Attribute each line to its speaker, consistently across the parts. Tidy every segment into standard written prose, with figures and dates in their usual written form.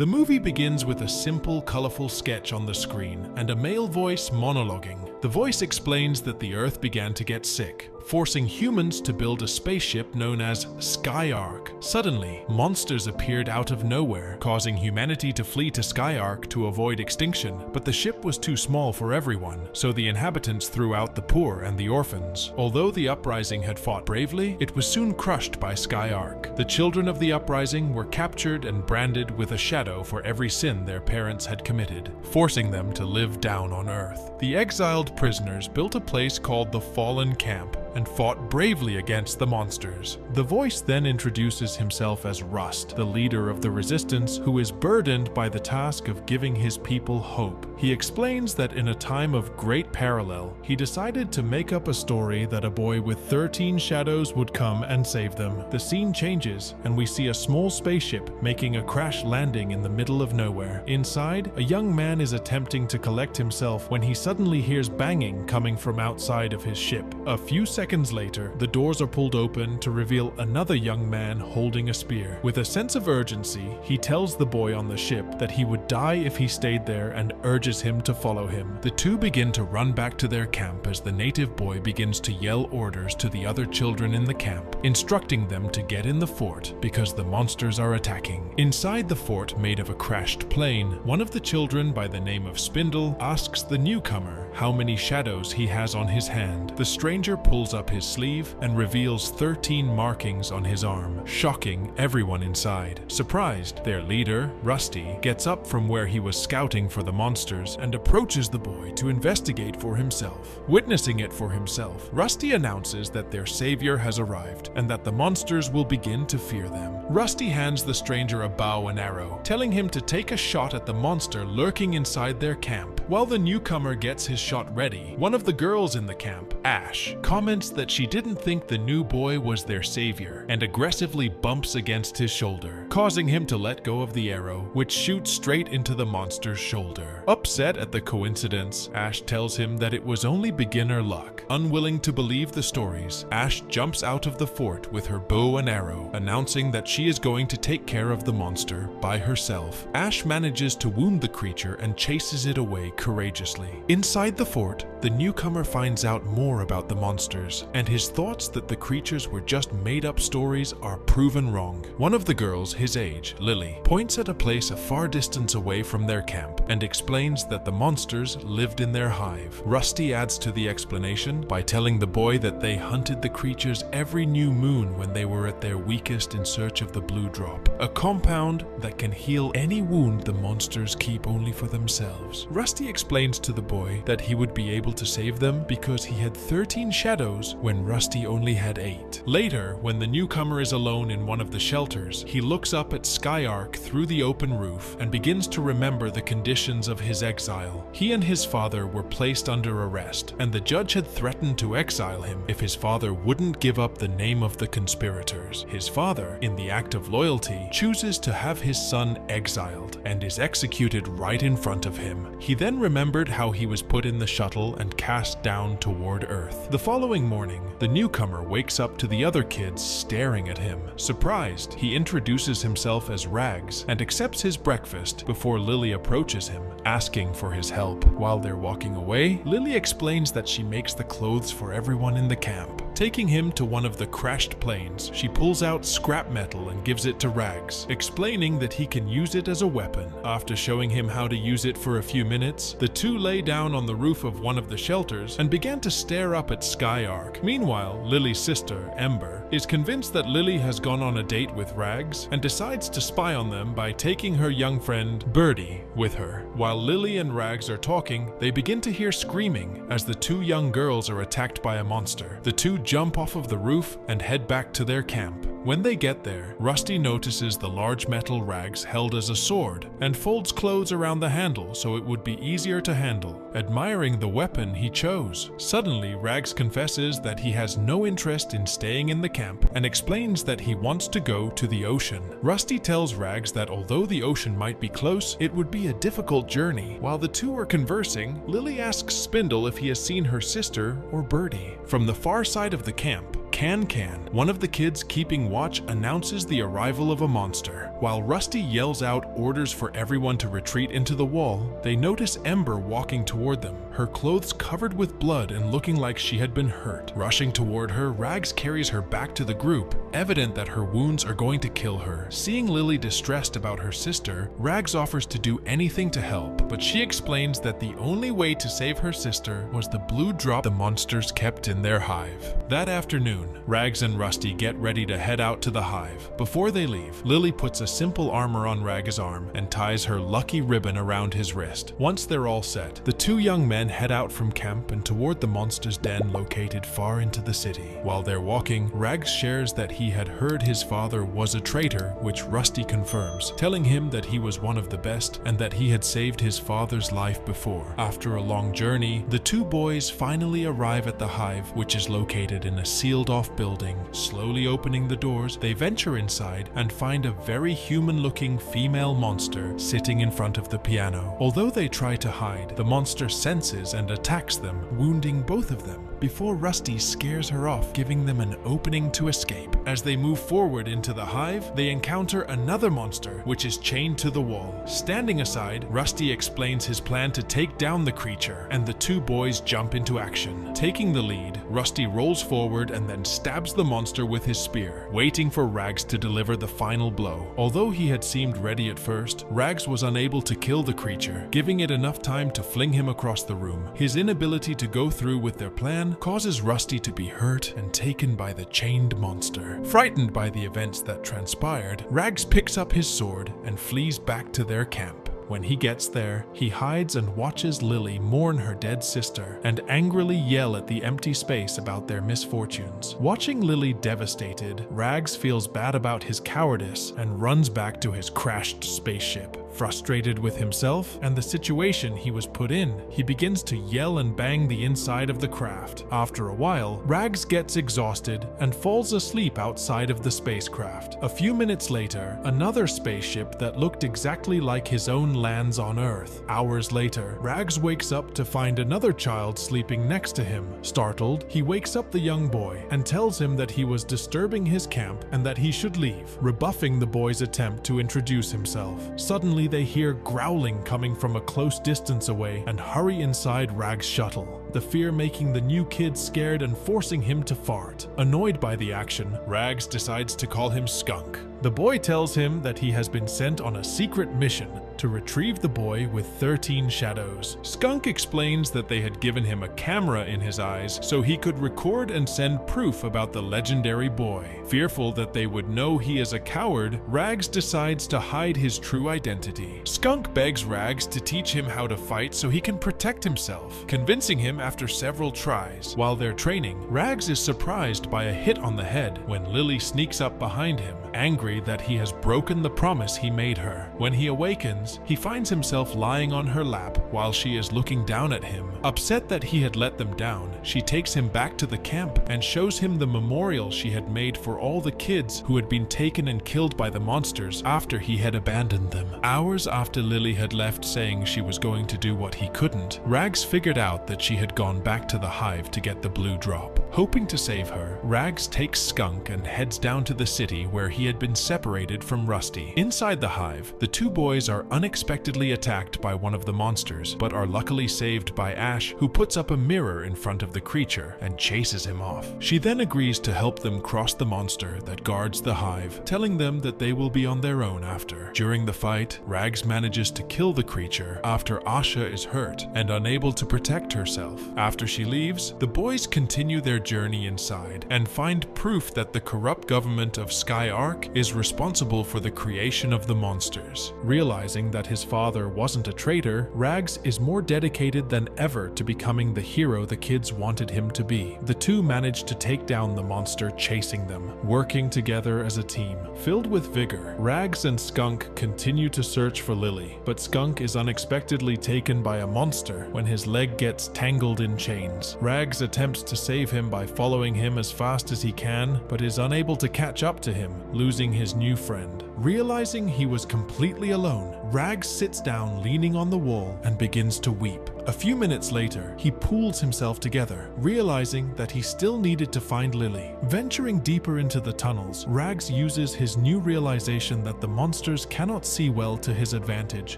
Speaker 1: The movie begins with a simple, colorful sketch on the screen and a male voice monologuing. The voice explains that the Earth began to get sick, forcing humans to build a spaceship known as SkyArk. Suddenly, monsters appeared out of nowhere, causing humanity to flee to SkyArk to avoid extinction, but the ship was too small for everyone, so the inhabitants threw out the poor and the orphans. Although the uprising had fought bravely, it was soon crushed by SkyArk. The children of the uprising were captured and branded with a shadow for every sin their parents had committed, forcing them to live down on Earth. The exiled prisoners built a place called the Fallen Camp and fought bravely against the monsters. The voice then introduces himself as Rust, the leader of the resistance who is burdened by the task of giving his people hope. He explains that in a time of great parallel, he decided to make up a story that a boy with 13 shadows would come and save them. The scene changes, and we see a small spaceship making a crash landing in the middle of nowhere. Inside, a young man is attempting to collect himself when he suddenly hears banging coming from outside of his ship. A few seconds later, the doors are pulled open to reveal another young man holding a spear. With a sense of urgency, he tells the boy on the ship that he would die if he stayed there and urges him to follow him. The two begin to run back to their camp as the native boy begins to yell orders to the other children in the camp, instructing them to get in the fort because the monsters are attacking. Inside the fort made of a crashed plane, one of the children by the name of Spindle asks the newcomer how many shadows he has on his hand. The stranger pulls up his sleeve and reveals 13 markings on his arm, shocking everyone inside. Surprised, their leader, Rusty, gets up from where he was scouting for the monsters and approaches the boy to investigate for himself. Witnessing it for himself, Rusty announces that their savior has arrived and that the monsters will begin to fear them. Rusty hands the stranger a bow and arrow, telling him to take a shot at the monster lurking inside their camp. While the newcomer gets his shot ready, one of the girls in the camp, Ash, comments that she didn't think the new boy was their savior and aggressively bumps against his shoulder, causing him to let go of the arrow, which shoots straight into the monster's shoulder. Upset at the coincidence, Ash tells him that it was only beginner luck. Unwilling to believe the stories, Ash jumps out of the fort with her bow and arrow, announcing that she is going to take care of the monster by herself. Ash manages to wound the creature and chases it away courageously. Inside the fort, the newcomer finds out more about the monsters, and his thoughts that the creatures were just made-up stories are proven wrong. One of the girls, his age, Lily, points at a place a far distance away from their camp and explains that the monsters lived in their hive. Rusty adds to the explanation by telling the boy that they hunted the creatures every new moon when they were at their weakest in search of the blue drop, a compound that can heal any wound the monsters keep only for themselves. Rusty explains to the boy that he would be able to save them because he had 13 shadows when Rusty only had 8. Later, when the newcomer is alone in one of the shelters, he looks up at SkyArk through the open roof and begins to remember the conditions of his exile. He and his father were placed under arrest, and the judge had threatened to exile him if his father wouldn't give up the name of the conspirators. His father, in the act of loyalty, chooses to have his son exiled and is executed right in front of him. He then remembered how he was put in the shuttle and cast down toward Earth. The following morning, the newcomer wakes up to the other kids staring at him. Surprised, he introduces himself as Rags and accepts his breakfast before Lily approaches him, asking for his help. While they're walking away, Lily explains that she makes the clothes for everyone in the camp. Taking him to one of the crashed planes, she pulls out scrap metal and gives it to Rags, explaining that he can use it as a weapon. After showing him how to use it for a few minutes, the two lay down on the roof of one of the shelters and began to stare up at SkyArk. Meanwhile, Lily's sister, Ember, is convinced that Lily has gone on a date with Rags and decides to spy on them by taking her young friend, Birdie, with her. While Lily and Rags are talking, they begin to hear screaming as the two young girls are attacked by a monster. The two jump off of the roof and head back to their camp. When they get there, Rusty notices the large metal Rags held as a sword and folds clothes around the handle so it would be easier to handle, admiring the weapon he chose. Suddenly, Rags confesses that he has no interest in staying in the camp and explains that he wants to go to the ocean. Rusty tells Rags that although the ocean might be close, it would be a difficult journey. While the two are conversing, Lily asks Spindle if he has seen her sister or Birdie. From the far side of the camp, Can, one of the kids keeping watch, announces the arrival of a monster. While Rusty yells out orders for everyone to retreat into the wall, they notice Ember walking toward them, her clothes covered with blood and looking like she had been hurt. Rushing toward her, Rags carries her back to the group, evident that her wounds are going to kill her. Seeing Lily distressed about her sister, Rags offers to do anything to help, but she explains that the only way to save her sister was the blue drop the monsters kept in their hive. That afternoon, Rags and Rusty get ready to head out to the hive. Before they leave, Lily puts a simple armor on Rags' arm and ties her lucky ribbon around his wrist. Once they're all set, the two young men head out from camp and toward the monster's den located far into the city. While they're walking, Rags shares that he had heard his father was a traitor, which Rusty confirms, telling him that he was one of the best and that he had saved his father's life before. After a long journey, the two boys finally arrive at the hive, which is located in a sealed-off building. Slowly opening the doors, they venture inside and find a very human-looking female monster sitting in front of the piano. Although they try to hide, the monster senses and attacks them, wounding both of them, before Rusty scares her off, giving them an opening to escape. As they move forward into the hive, they encounter another monster, which is chained to the wall. Standing aside, Rusty explains his plan to take down the creature, and the two boys jump into action. Taking the lead, Rusty rolls forward and then stabs the monster with his spear, waiting for Rags to deliver the final blow. Although he had seemed ready at first, Rags was unable to kill the creature, giving it enough time to fling him across the room. His inability to go through with their plan causes Rusty to be hurt and taken by the chained monster. Frightened by the events that transpired, Rags picks up his sword and flees back to their camp. When he gets there, he hides and watches Lily mourn her dead sister and angrily yell at the empty space about their misfortunes. Watching Lily devastated, Rags feels bad about his cowardice and runs back to his crashed spaceship. Frustrated with himself and the situation he was put in, he begins to yell and bang the inside of the craft. After a while, Rags gets exhausted and falls asleep outside of the spacecraft. A few minutes later, another spaceship that looked exactly like his own lands on Earth. Hours later, Rags wakes up to find another child sleeping next to him. Startled, he wakes up the young boy and tells him that he was disturbing his camp and that he should leave, rebuffing the boy's attempt to introduce himself. Suddenly, they hear growling coming from a close distance away and hurry inside Rags' shuttle, the fear making the new kid scared and forcing him to fart. Annoyed by the action, Rags decides to call him Skunk. The boy tells him that he has been sent on a secret mission to retrieve the boy with 13 shadows. Skunk explains that they had given him a camera in his eyes so he could record and send proof about the legendary boy. Fearful that they would know he is a coward, Rags decides to hide his true identity. Skunk begs Rags to teach him how to fight so he can protect himself, convincing him after several tries. While they're training, Rags is surprised by a hit on the head when Lily sneaks up behind him, angry that he has broken the promise he made her. When he awakens, he finds himself lying on her lap while she is looking down at him. Upset that he had let them down, she takes him back to the camp and shows him the memorial she had made for all the kids who had been taken and killed by the monsters after he had abandoned them. Hours after Lily had left saying she was going to do what he couldn't, Rags figured out that she had gone back to the hive to get the blue drop. Hoping to save her, Rags takes Skunk and heads down to the city where he had been separated from Rusty. Inside the hive, the two boys are unexpectedly attacked by one of the monsters, but are luckily saved by Ash, who puts up a mirror in front of the creature and chases him off. She then agrees to help them cross the monster that guards the hive, telling them that they will be on their own after. During the fight, Rags manages to kill the creature after Asha is hurt and unable to protect herself. After she leaves, the boys continue their journey inside and find proof that the corrupt government of SkyArk is responsible for the creation of the monsters. Realizing that his father wasn't a traitor, Rags is more dedicated than ever to becoming the hero the kids wanted him to be. The two manage to take down the monster chasing them, working together as a team. Filled with vigor, Rags and Skunk continue to search for Lily, but Skunk is unexpectedly taken by a monster when his leg gets tangled in chains. Rags attempts to save him, by following him as fast as he can, but is unable to catch up to him, losing his new friend. Realizing he was completely alone, Rags sits down leaning on the wall and begins to weep. A few minutes later, he pulls himself together, realizing that he still needed to find Lily. Venturing deeper into the tunnels, Rags uses his new realization that the monsters cannot see well to his advantage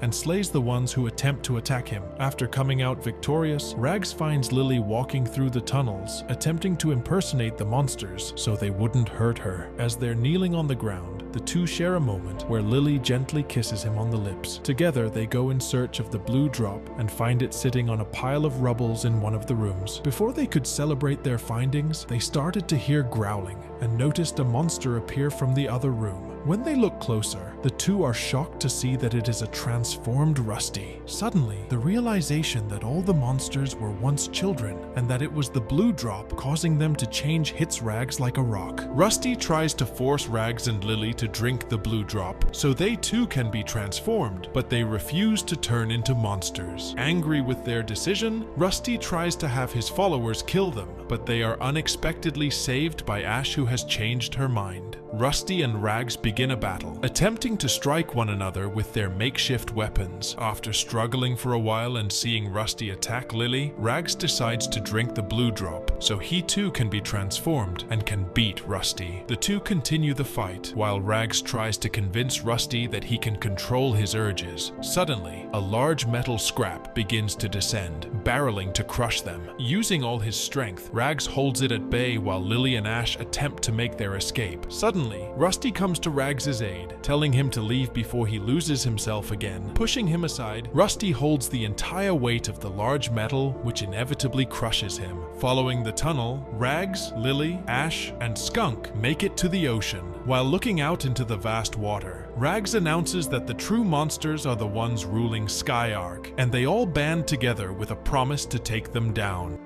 Speaker 1: and slays the ones who attempt to attack him. After coming out victorious, Rags finds Lily walking through the tunnels, attempting to impersonate the monsters so they wouldn't hurt her. As they're kneeling on the ground, the two share a moment where Lily gently kisses him on the lips. Together, they go in search of the blue drop and find it sitting on a pile of rubbles in one of the rooms. Before they could celebrate their findings, they started to hear growling and noticed a monster appear from the other room. When they look closer, the two are shocked to see that it is a transformed Rusty. Suddenly, the realization that all the monsters were once children and that it was the blue drop causing them to change hits Rags like a rock. Rusty tries to force Rags and Lily to drink the blue drop so they too can be transformed, but they refuse to turn into monsters. Angry with their decision, Rusty tries to have his followers kill them, but they are unexpectedly saved by Ash, who has changed her mind. Rusty and Rags begin a battle, attempting to strike one another with their makeshift weapons. After struggling for a while and seeing Rusty attack Lily, Rags decides to drink the blue drop so he too can be transformed and can beat Rusty. The two continue the fight while Rags tries to convince Rusty that he can control his urges. Suddenly, a large metal scrap begins to descend, barreling to crush them. Using all his strength, Rags holds it at bay while Lily and Ash attempt to make their escape. Suddenly, Rusty comes to Rags' aid, telling him to leave before he loses himself again. Pushing him aside, Rusty holds the entire weight of the large metal, which inevitably crushes him. Following the tunnel, Rags, Lily, Ash, and Skunk make it to the ocean. While looking out into the vast water, Rags announces that the true monsters are the ones ruling SkyArk, and they all band together with a promise to take them down.